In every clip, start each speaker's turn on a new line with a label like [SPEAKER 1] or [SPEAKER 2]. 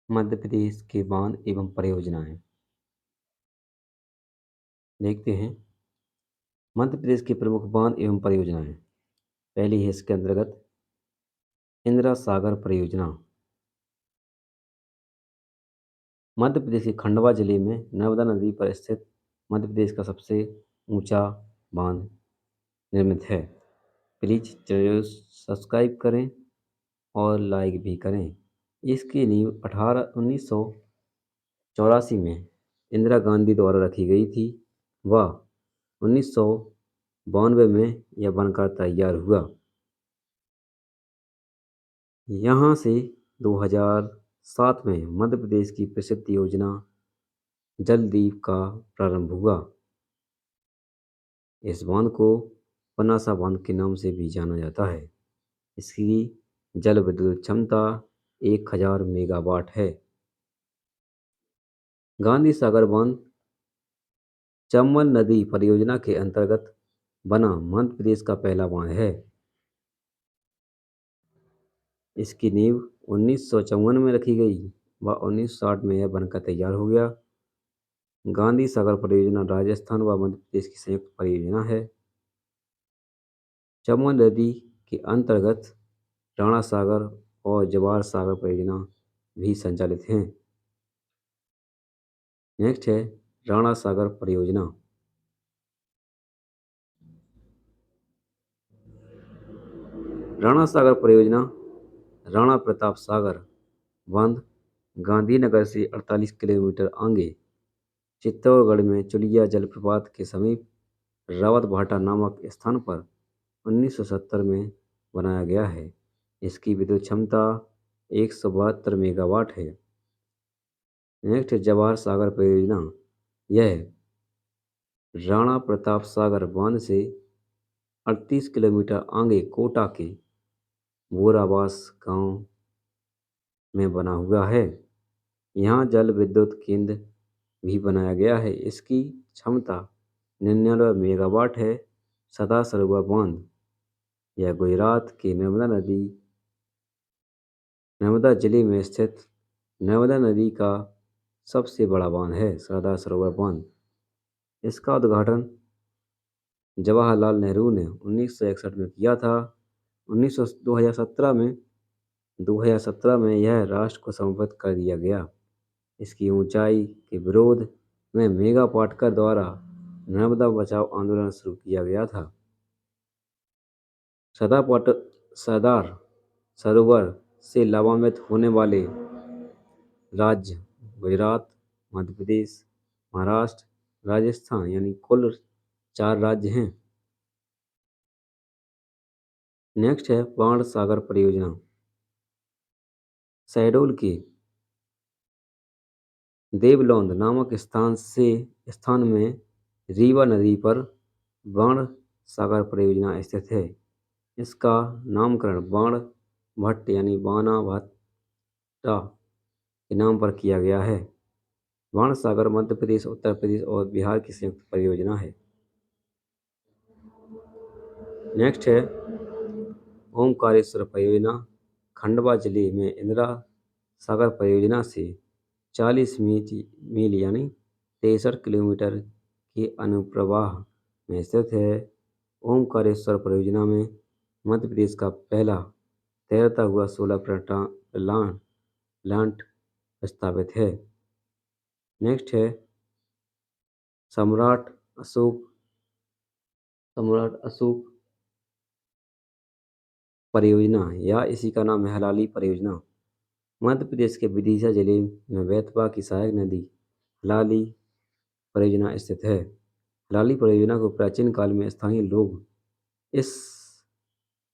[SPEAKER 1] मध्य प्रदेश के बांध एवं परियोजनाएं देखते हैं। मध्य प्रदेश के प्रमुख बांध एवं परियोजनाएं। पहली है इसके अंतर्गत इंदिरा सागर परियोजना। मध्य प्रदेश के खंडवा जिले में नर्मदा नदी पर स्थित मध्य प्रदेश का सबसे ऊंचा बांध निर्मित है। प्लीज चैनल सब्सक्राइब करें और लाइक भी करें। इसकी नींव 1984 में इंदिरा गांधी द्वारा रखी गई थी। वह 1992 में यह बनकर तैयार हुआ। यहाँ से 2007 में मध्य प्रदेश की प्रसिद्ध योजना जलदीप का प्रारंभ हुआ। इस बांध को पनासा बांध के नाम से भी जाना जाता है। इसकी जल विद्युत क्षमता 1000 मेगावाट है। गांधी सागर बांध चंबल नदी परियोजना के अंतर्गत बना मध्य प्रदेश का पहला बांध है। इसकी नींव 1954 में रखी गई व 1960 में यह बनकर तैयार हो गया। गांधी सागर परियोजना राजस्थान व मध्य प्रदेश की संयुक्त परियोजना है। चंबल नदी के अंतर्गत राणा सागर और जवाहर सागर परियोजना भी संचालित हैं। नेक्स्ट है राणा सागर परियोजना। राणा सागर परियोजना राणा प्रताप सागर बांध गांधीनगर से 48 किलोमीटर आगे चित्तौड़गढ़ में चुलिया जलप्रपात के समीप रावत भाटा नामक स्थान पर 1970 में बनाया गया है। इसकी विद्युत क्षमता 172 मेगावाट है। नेक्स्ट है जवाहर सागर परियोजना। यह राणा प्रताप सागर बांध से 38 किलोमीटर आगे कोटा के बोराबास गांव में बना हुआ है। यहाँ जल विद्युत केंद्र भी बनाया गया है। इसकी क्षमता 99 मेगावाट है। सदा सरोवर बांध यह गुजरात के नर्मदा जिले में स्थित नर्मदा नदी का सबसे बड़ा बांध है। सरदार सरोवर बांध इसका उद्घाटन जवाहरलाल नेहरू ने 1961 में किया था। 2017 में यह राष्ट्र को समर्पित कर दिया गया। इसकी ऊंचाई के विरोध में मेगा पाटकर द्वारा नर्मदा बचाओ आंदोलन शुरू किया गया था। सरदार सरोवर से लाभान्वित होने वाले राज्य गुजरात, मध्य प्रदेश, महाराष्ट्र, राजस्थान यानी कुल 4 राज्य हैं। नेक्स्ट है बाण सागर परियोजना। शहडोल के देवलौंद नामक स्थान में रीवा नदी पर बाण सागर परियोजना स्थित है। इसका नामकरण बाण भट्ट यानी बाना भट्टा के नाम पर किया गया है। बाण सागर मध्य प्रदेश, उत्तर प्रदेश और बिहार की संयुक्त परियोजना है। नेक्स्ट है ओमकारेश्वर परियोजना। खंडवा जिले में इंदिरा सागर परियोजना से 40 मील यानी 63 किलोमीटर के अनुप्रवाह में स्थित है। ओमकारेश्वर परियोजना में मध्य प्रदेश का पहला तैरता हुआ सोलर प्लांट प्रस्तावित है। नेक्स्ट है सम्राट अशोक परियोजना या इसी का नाम है हलाली परियोजना। मध्य प्रदेश के विदिशा जिले में बेतवा की सहायक नदी हलाली परियोजना स्थित है। हलाली परियोजना को प्राचीन काल में स्थानीय लोग इस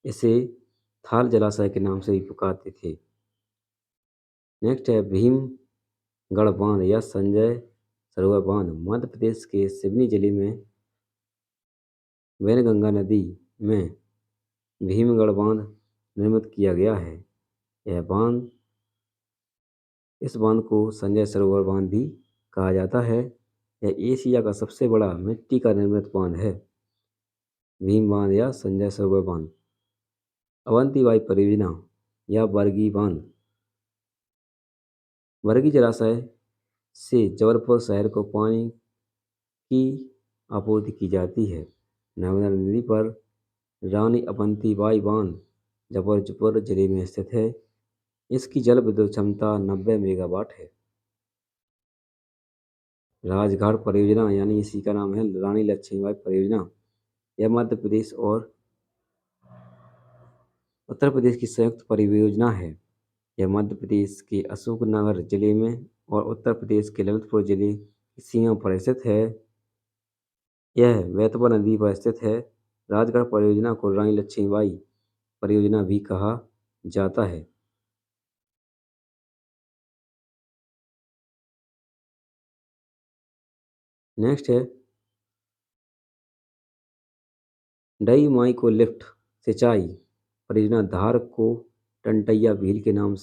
[SPEAKER 1] इसे थाल जलाशय के नाम से भी पुकारते थे। नेक्स्ट है भीमगढ़ बांध या संजय सरोवर बांध। मध्य प्रदेश के सिवनी जिले में वैनगंगा नदी में भीमगढ़ बांध निर्मित किया गया है। इस बांध को संजय सरोवर बांध भी कहा जाता है। यह एशिया का सबसे बड़ा मिट्टी का निर्मित बांध है। भीम बांध या संजय सरोवर बांध। अवंतीबाई परियोजना या बरगी बांध। वर्गी जलाशय से जबलपुर शहर को पानी की आपूर्ति की जाती है। नर्मदा नदी पर रानी अवंती बाई बांध जबलपुर जिले में स्थित है। इसकी जल विद्युत क्षमता 90 मेगावाट है। राजघाट परियोजना यानी इसी का नाम है रानी लक्ष्मीबाई परियोजना। यह मध्य प्रदेश और उत्तर प्रदेश की संयुक्त परियोजना है। यह मध्य प्रदेश के अशोकनगर जिले में और उत्तर प्रदेश के ललितपुर जिले की सीमा पर स्थित है। यह बेतवा नदी पर स्थित है। राजगढ़ परियोजना को रानी लक्ष्मीबाई परियोजना भी कहा जाता है। नेक्स्ट है डई माइको लिफ्ट सिंचाई परियोजना धार को टंटैया भील के नाम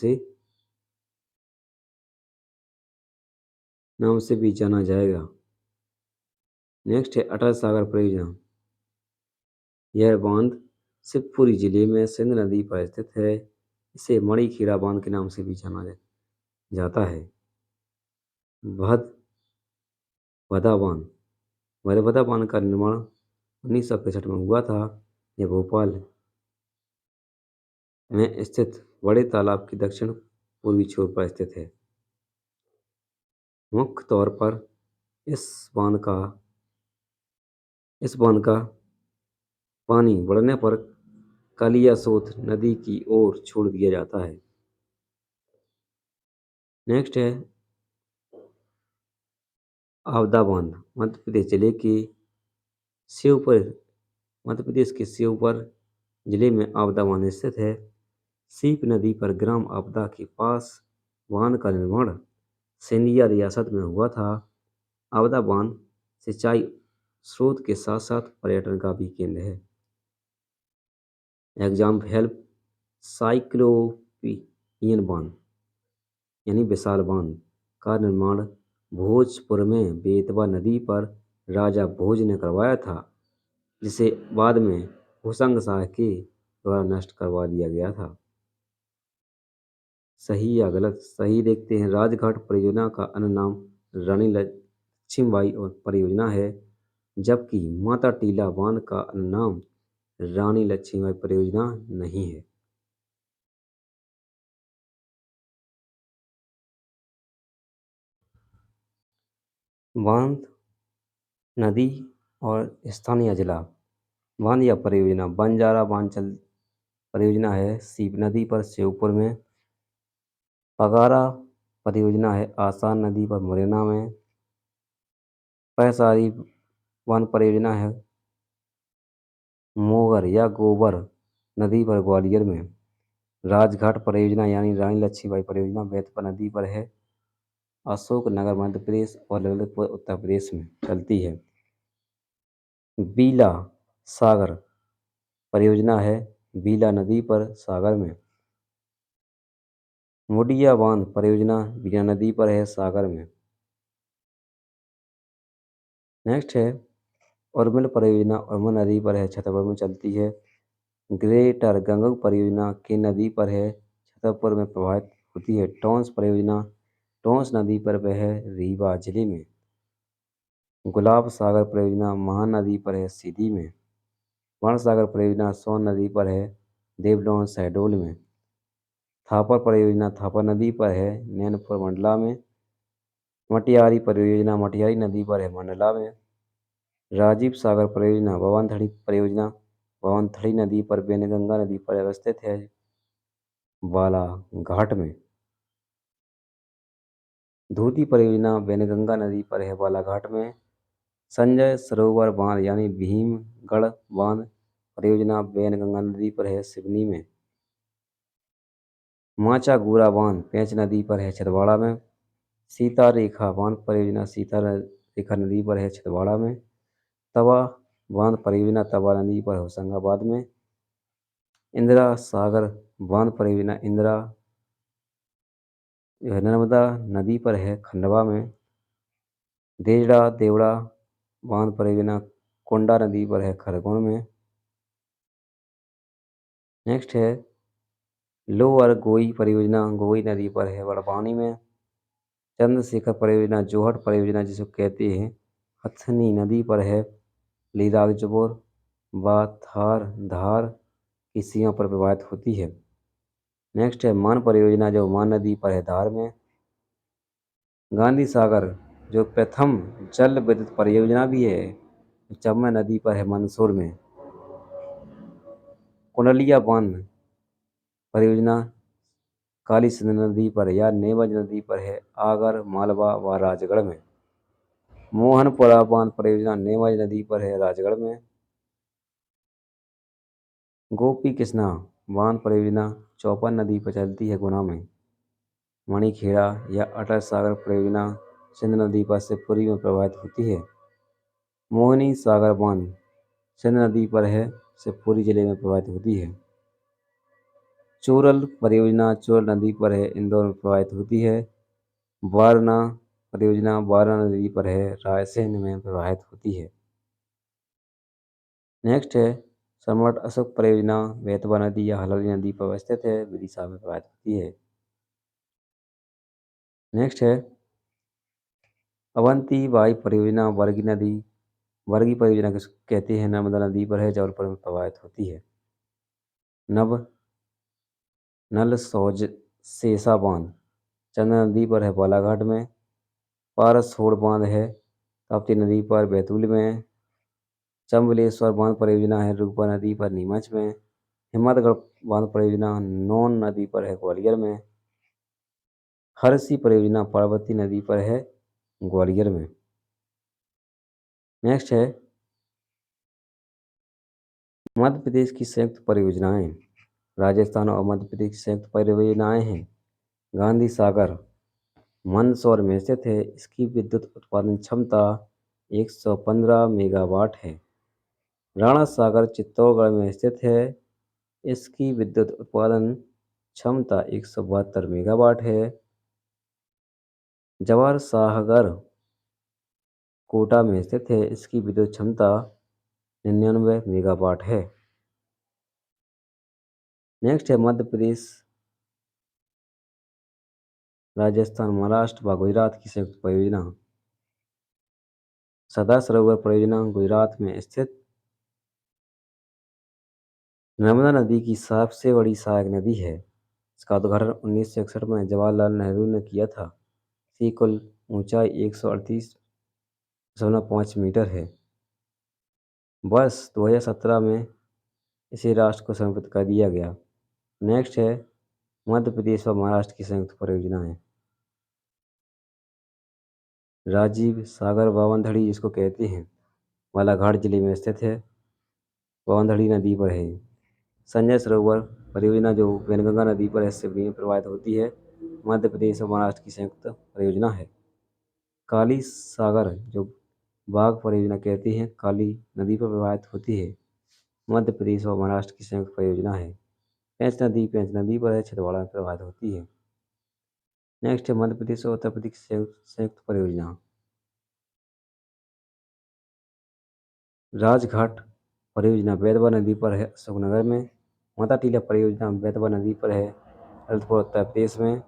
[SPEAKER 1] से भी जाना जाएगा। नेक्स्ट है अटल सागर परियोजना। यह बांध शिवपुरी जिले में सिंध नदी पर स्थित है। इसे मणिखेड़ा बांध के नाम से भी जाना जाता है। भदभदा बांध भदभदा बांध का निर्माण 1965 में हुआ था। यह भोपाल में स्थित बड़े तालाब के दक्षिण पूर्वी छोर पर स्थित है। मुख्य तौर पर इस बांध का इस बांध का पानी बढ़ने पर कालियासोत नदी की ओर छोड़ दिया जाता है। नेक्स्ट है आवदा बांध शिवपुर मध्य प्रदेश के शिवपुर जिले में आवदा बांध स्थित है। सीप नदी पर ग्राम आपदा के पास बांध का निर्माण सिंधिया रियासत में हुआ था। आवदा बांध सिंचाई स्रोत के साथ साथ पर्यटन का भी केंद्र है। एग्जाम्पल हेल्प साइक्लोपियन बांध यानी विशाल बांध का निर्माण भोजपुर में बेतवा नदी पर राजा भोज ने करवाया था, जिसे बाद में हुसंग शाह के द्वारा नष्ट करवा दिया गया था। सही या गलत? सही देखते हैं। राजघाट परियोजना का अन्य नाम रानी लक्ष्मीबाई और परियोजना है, जबकि माता टीला बांध का अन्य नाम रानी लक्ष्मीबाई परियोजना नहीं है। बांध नदी और स्थानीय जिला। बांध या परियोजना बंजारा बांचल परियोजना है सीप नदी पर श्योपुर में। पगारा परियोजना है आसान नदी पर मुरैना में। पैसारी बांध परियोजना है मोगर या गोबर नदी पर ग्वालियर में। राजघाट परियोजना यानी रानी लक्ष्मीबाई परियोजना बेतवा नदी पर है, अशोकनगर मध्य प्रदेश और ललितपुर उत्तर प्रदेश में चलती है। बीला सागर परियोजना है बीला नदी पर सागर में। मुडिया बांध परियोजना बीना नदी पर है सागर में। नेक्स्ट है उर्मिल परियोजना उर्मिल नदी पर है छतरपुर में चलती है। ग्रेटर गंगा परियोजना के नदी पर है छतरपुर में प्रभावित होती है। टॉन्स परियोजना टॉन्स नदी पर वह है रीवा जिले में। गुलाब सागर परियोजना महानदी पर है सीधी में। वर्ण सागर परियोजना सोन नदी पर है देवलोन शहडोल में। थापर परियोजना थापर नदी पर है नैनपुर मंडला में। मटियारी परियोजना मटियारी नदी पर है मंडला में। राजीव सागर परियोजना बावनथड़ी परियोजना बावनथड़ी नदी पर बेनगंगा नदी पर अवस्थित है बालाघाट में। धूती परियोजना बेनगंगा नदी पर है बालाघाट में। संजय सरोवर बांध यानी भीमगढ़ बांध परियोजना बेनगंगा नदी पर है सिवनी में। माचागुरा बांध पेंच नदी पर है छिंदवाड़ा में। सीता रेखा बांध परियोजना सीता रेखा नदी पर है छिंदवाड़ा में। तवा बांध परियोजना तवा नदी पर होशंगाबाद में। इंदिरा सागर बांध परियोजना इंदिरा नर्मदा नदी पर है खंडवा में। देवड़ा देवड़ा बांध परियोजना कोंडा नदी पर है खरगोन में। नेक्स्ट है लोअर गोई परियोजना गोई नदी पर है बड़वानी में। चंद्रशेखर परियोजना जोहट परियोजना जिसको कहते हैं हथनी नदी पर है। लीलाजपुर व थार धार की सीमा पर प्रवाहित होती है। नेक्स्ट है मान परियोजना जो मान नदी पर है धार में। गांधी सागर जो प्रथम जल विद्युत परियोजना भी है चंबल नदी पर है मंदसौर में। कुंडलिया बांध परियोजना काली सिंध नदी पर या नेवज नदी पर है आगर मालवा व राजगढ़ में। मोहनपुरा बांध परियोजना नेवज नदी पर है राजगढ़ में। गोपी कृष्णा बांध परियोजना चौपन नदी पर चलती है गुना में। मणिखेड़ा या अटल सागर परियोजना सिंध नदी पर शिवपुरी में प्रवाहित होती है। मोहिनी सागर बांध सिंध नदी पर है शिवपुरी जिले में प्रवाहित होती है। चोरल परियोजना चोरल नदी पर है इंदौर में प्रवाहित होती है। वारणा परियोजना वारणा नदी पर है रायसेन में प्रवाहित होती है। नेक्स्ट है सम्राट अशोक परियोजना बेतवा नदी या हल्द्वानी नदी पर स्थित है विदिशा में प्रवाहित होती है। नेक्स्ट है अवंती बाई परियोजना वर्गी परियोजना किसको कहते हैं नर्मदा नदी पर है जबलपुर में प्रवाहित होती है। नल सौज सेसा बांध चंद्र नदी पर है बालाघाट में। पारसोड़ बांध है ताप्ती नदी पर बैतूल में। चंबलेश्वर बांध परियोजना है रुगपा नदी पर नीमच में। हिम्मतगढ़ बांध परियोजना नौन नदी पर है ग्वालियर में। हरसी परियोजना पार्वती नदी पर है ग्वालियर में। नेक्स्ट है मध्य प्रदेश की संयुक्त परियोजनाएं। राजस्थान और मध्य प्रदेश की संयुक्त परियोजनाएं हैं। गांधी सागर मंदसौर में स्थित है। इसकी विद्युत उत्पादन क्षमता 115 मेगावाट है। राणा सागर चित्तौड़गढ़ में स्थित है। इसकी विद्युत उत्पादन क्षमता 172 मेगावाट है। जवाहर सागर कोटा में स्थित है। इसकी विद्युत क्षमता 99 मेगावाट है। नेक्स्ट है मध्य प्रदेश राजस्थान महाराष्ट्र व गुजरात की संयुक्त परियोजना। सरदार सरोवर परियोजना गुजरात में स्थित नर्मदा नदी की सबसे बड़ी सहायक नदी है। इसका उद्घाटन 1961 में जवाहरलाल नेहरू ने किया था। इसकी कुल ऊंचाई 138.5 मीटर है। वर्ष 2017 में इसे राष्ट्र को समर्पित कर दिया गया। नेक्स्ट है मध्य प्रदेश और महाराष्ट्र की संयुक्त परियोजनाएं। राजीव सागर बावनथड़ी जिसको कहते हैं बालाघाट जिले में स्थित है। बावनथड़ी नदी पर है। संजय सरोवर परियोजना जो वैनगंगा नदी पर शिवरी में प्रवाहित होती है मध्य प्रदेश और महाराष्ट्र की संयुक्त परियोजना है। काली सागर जो बाघ परियोजना कहते हैं काली नदी पर प्रवाहित होती है मध्य प्रदेश और महाराष्ट्र की संयुक्त परियोजना है। पेंच नदी पर है छिंदवाड़ा में प्रवाहित होती है। नेक्स्ट है मध्य प्रदेश और उत्तर प्रदेश की संयुक्त परियोजना। राजघाट परियोजना बेतवा नदी पर है अशोकनगर में। माता टीला परियोजना बेतवा नदी पर है ललितपुर उत्तर प्रदेश में।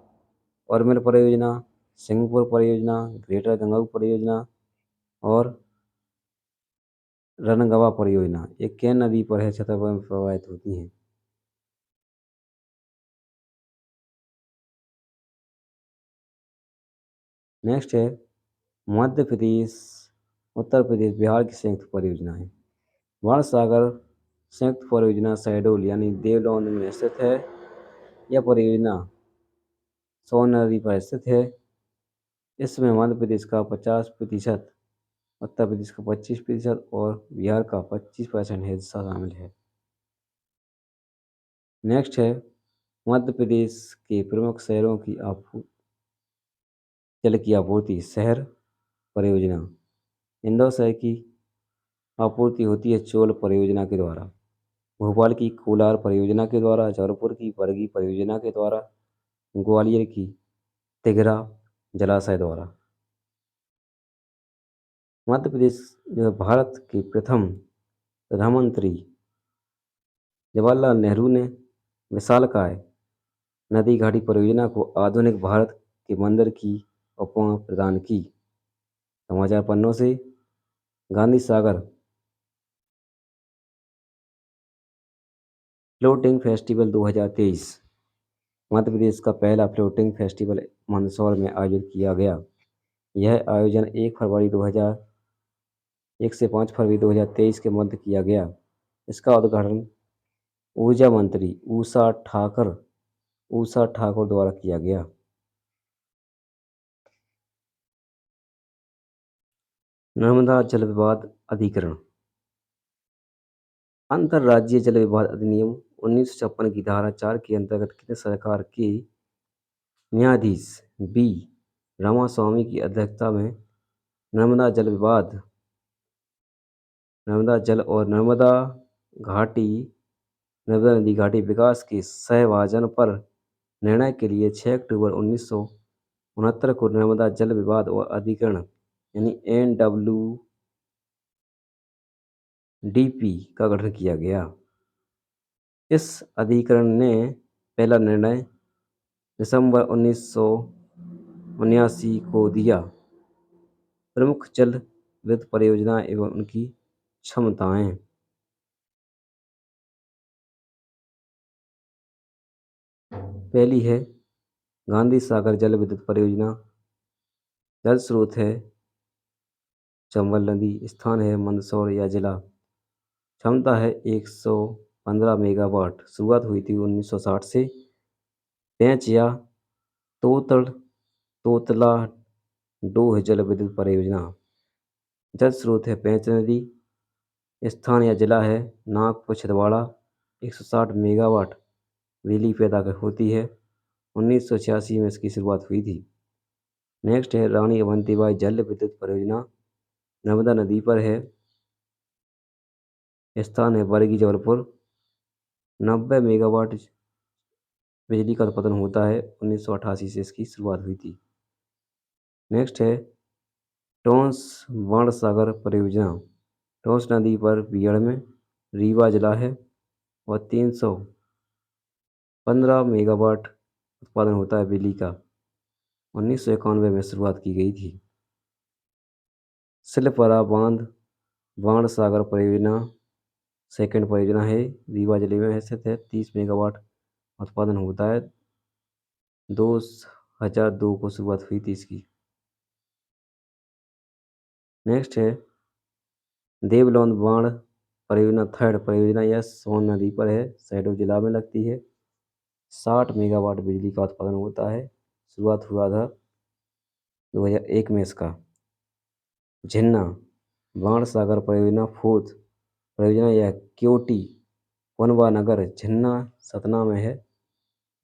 [SPEAKER 1] औरमिल परियोजना सिंहपुर परियोजना ग्रेटर गंगाऊ परियोजना और रनगवा परियोजना ये केन नदी पर है छतरपुर में प्रवाहित होती हैं। नेक्स्ट है मध्य प्रदेश उत्तर प्रदेश बिहार की संयुक्त परियोजना है। बाण सागर संयुक्त परियोजना शहडोल यानी देवलोन में स्थित है। यह परियोजना सोन नदी पर स्थित है। इसमें मध्य प्रदेश का 50%, उत्तर प्रदेश का 25% और बिहार का 25% हिस्सा शामिल है। नेक्स्ट है मध्य प्रदेश के प्रमुख शहरों की जल की आपूर्ति शहर परियोजना। इंदौर शहर की आपूर्ति होती है चोल परियोजना के द्वारा। भोपाल की कोलार परियोजना के द्वारा। जौनपुर की बरगी परियोजना के द्वारा। ग्वालियर की तिघरा जलाशय द्वारा। मध्य प्रदेश जो है भारत के प्रथम प्रधानमंत्री जवाहरलाल नेहरू ने विशालकाय नदी घाटी परियोजना को आधुनिक भारत के मंदिर की उपमा प्रदान की। समाचार पन्नों से गांधी सागर फ्लोटिंग फेस्टिवल 2023। मध्य प्रदेश का पहला फ्लोटिंग फेस्टिवल मंदसौर में आयोजित किया गया। यह आयोजन 1 से 5 फरवरी 2023 के मध्य किया गया। इसका उद्घाटन ऊर्जा मंत्री उषा ठाकुर द्वारा किया गया। नर्मदा जल विवाद अधिकरण। अंतर्राज्यीय जल विवाद अधिनियम 1956 की धारा 4 के अंतर्गत केंद्र सरकार के न्यायाधीश बी रामास्वामी की अध्यक्षता में नर्मदा जल और नर्मदा नदी घाटी विकास के सहभाजन पर निर्णय के लिए 6 अक्टूबर 1969 को नर्मदा जल विवाद और अधिकरण यानी NWDP का गठन किया गया। इस अधिकरण ने पहला निर्णय दिसंबर 1979 को दिया। प्रमुख जल विद्युत परियोजनाएं एवं उनकी क्षमताएं। पहली है गांधी सागर जल विद्युत परियोजना। जल स्रोत है चंबल नदी। स्थान है मंदसौर या जिला। क्षमता है 115 मेगावाट। शुरुआत हुई थी 1960 से। पेंच या तोतला डोह जल विद्युत परियोजना। जल स्रोत है पेंच नदी। स्थान या जिला है नागपुर छिंदवाड़ा। 160 मेगावाट बिजली पैदा होती है। 1986 में इसकी शुरुआत हुई थी। नेक्स्ट है रानी अवंतीबाई जल विद्युत परियोजना। नर्मदा नदी पर है। स्थान है बरगी जबलपुर। 90 मेगावाट बिजली का उत्पादन होता है। 1988 से इसकी शुरुआत हुई थी। नेक्स्ट है टोंस बाणसागर परियोजना। टोंस नदी पर बियड़ में रीवा जिला है और 315 मेगावाट उत्पादन होता है बिजली का। 1991 में शुरुआत की गई थी। सिलपरा बांध बाणसागर परियोजना सेकंड परियोजना है। रीवा जिले में स्थित है। 30 मेगावाट उत्पादन होता है। 2002 को शुरुआत हुई थी इसकी। नेक्स्ट है देवलोन बाण परियोजना थर्ड परियोजना। यह सोन नदी पर है। शहडोल जिला में लगती है। 60 मेगावाट बिजली का उत्पादन होता है। शुरुआत हुआ था 2001 में इसका। झिन्ना बाणसागर परियोजना फोर्थ परियोजना। यह क्योटी पनवा नगर झिन्ना सतना में है।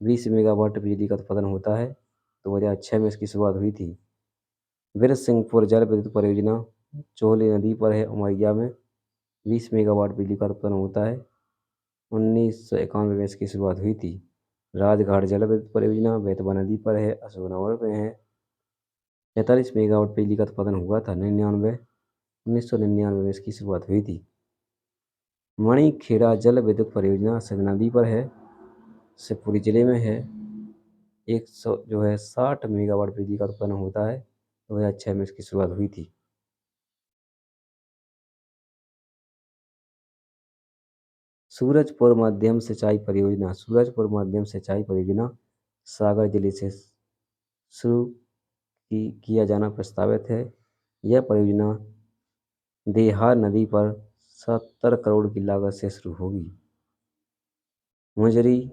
[SPEAKER 1] 20 मेगावाट बिजली का उत्पादन होता है। 2006 में इसकी शुरुआत हुई थी। वीरसिंहपुर जल विद्युत परियोजना चोली नदी पर है उमरिया में। 20 मेगावाट बिजली का उत्पादन होता है। 1991 में इसकी शुरुआत हुई थी। राजघाट जल विद्युत परियोजना बेतवा नदी पर है। अशोकनगर में है। 43 मेगावाट बिजली का उत्पादन हुआ था। 1999 में इसकी शुरुआत हुई थी। मणिखेड़ा जल विद्युत परियोजना सिंध नदी पर है। शिवपुरी जिले में है। 60 मेगावाट बिजली का उत्पन्न होता है। 2006 में इसकी शुरुआत हुई थी। सूरजपुर मध्यम सिंचाई परियोजना सागर जिले से शुरू किया जाना प्रस्तावित है। यह परियोजना देहार नदी पर 70 करोड़ की लागत से शुरू होगी। मुजरी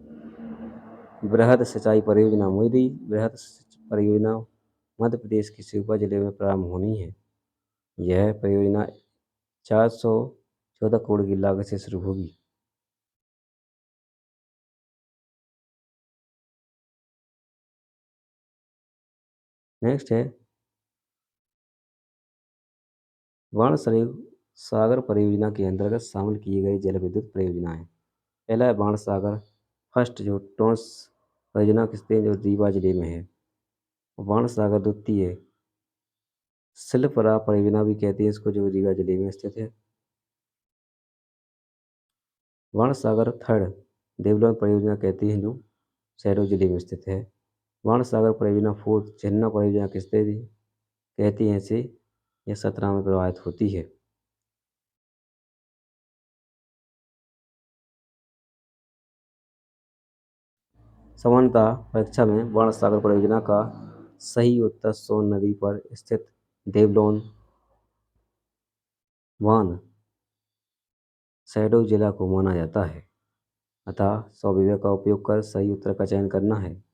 [SPEAKER 1] बृहद सिंचाई परियोजना मध्य प्रदेश के शिवपुरी जिले में प्रारंभ होनी है। यह परियोजना 414 करोड़ की लागत से शुरू होगी। नेक्स्ट है बाणसागर सागर परियोजना के अंतर्गत शामिल किए गए जल विद्युत परियोजनाएं। पहला है बाणसागर फर्स्ट जो टोंस परियोजना किसते जो रीवा जिले में है। बाणसागर द्वितीय सिलपरा परियोजना भी कहते हैं इसको जो रीवा जिले में स्थित है। बाणसागर थर्ड देवलोन परियोजना कहती हैं जो शहडोल जिले में स्थित है। बाणसागर परियोजना फूट झरना परियोजना किसने दी कहती हैं से यह 17 में प्रवाहित होती है। सामान्यतः परीक्षा में बाणसागर परियोजना का सही उत्तर सोन नदी पर स्थित देवलोन बांध शहडोल जिला को माना जाता है। अतः स्वविवेक का उपयोग कर सही उत्तर का चयन करना है।